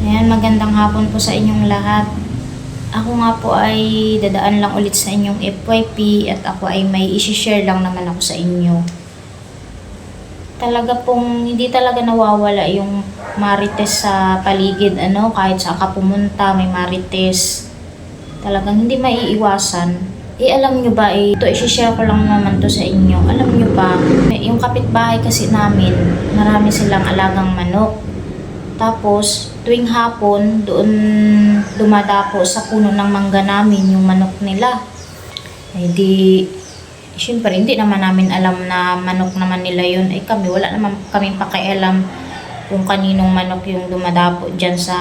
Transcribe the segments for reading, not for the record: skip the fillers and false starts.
Ayan, magandang hapon po sa inyong lahat. Ako nga po ay dadaan lang ulit sa inyong FYP at ako ay may isi-share lang naman ako sa inyo. Talaga pong hindi talaga nawawala yung marites sa paligid, kahit saan ka pumunta may marites. Talagang hindi maiiwasan. Alam nyo ba, ito isi-share ko lang naman to sa inyo. Alam nyo ba, yung kapitbahay kasi namin, marami silang alagang manok. Tapos, tuwing hapon, doon dumadapo sa puno ng mangga namin yung manok nila. Siyempre, hindi naman namin alam na manok naman nila yun. Kami, wala naman kaming pakialam kung kaninong manok yung dumadapo dyan sa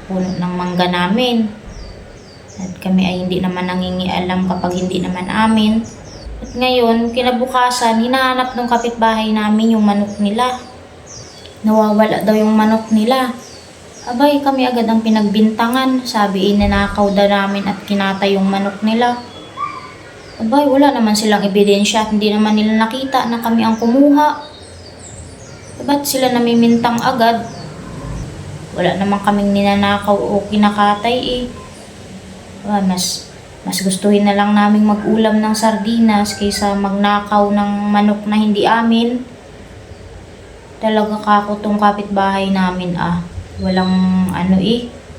puno ng mangga namin. At kami ay hindi naman nangingialam kapag hindi naman amin. At ngayon, kinabukasan, hinahanap ng kapitbahay namin yung manok nila. Nawawala daw yung manok nila. Abay, kami agad ang pinagbintangan. Sabi, inanakaw daw namin at kinatay yung manok nila. Abay, wala naman silang ebidensya at hindi naman nila nakita na kami ang kumuha. Ba't sila namimintang agad? Wala naman kaming ninanakaw o kinakatay Mas gustuhin na lang naming mag-ulam ng sardinas kaysa magnakaw ng manok na hindi amin. Talaga kako tong kapitbahay namin Walang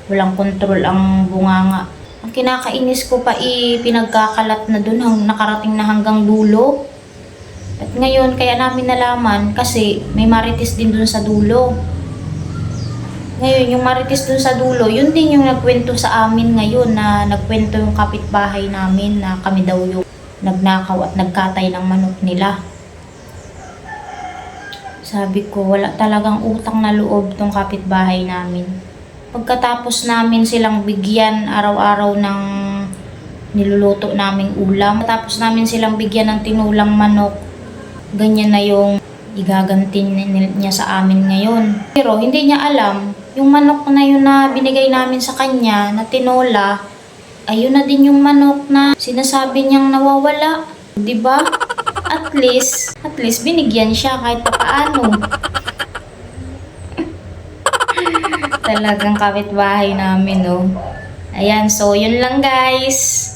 walang kontrol ang bunganga. Ang kinakainis ko pa pinagkakalat na dun nakarating na hanggang dulo. At ngayon kaya namin nalaman kasi may marites din dun sa dulo. Ngayon yung marites dun sa dulo, yun din yung nagkwento sa amin ngayon na nagkwento yung kapitbahay namin na kami daw yung nagnakaw at nagkatay ng manok nila. Sabi ko, wala talagang utang na loob tong kapitbahay namin. Pagkatapos namin silang bigyan araw-araw ng niluluto naming ulam, tapos namin silang bigyan ng tinulang manok, ganyan na yung igaganti niya sa amin ngayon. Pero hindi niya alam, yung manok na yun na binigay namin sa kanya na tinola, ayun na din yung manok na sinasabi niyang nawawala. Diba? At least binigyan siya kahit paano. Talagang kapitbahay namin, Ayan, so yun lang guys.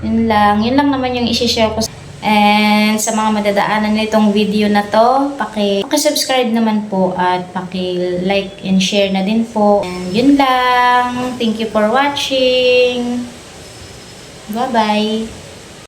Yun lang naman yung isi-share ko. And sa mga madadaanan nitong video na to, paki-subscribe naman po at paki-like and share na din po. And yun lang. Thank you for watching. Bye-bye.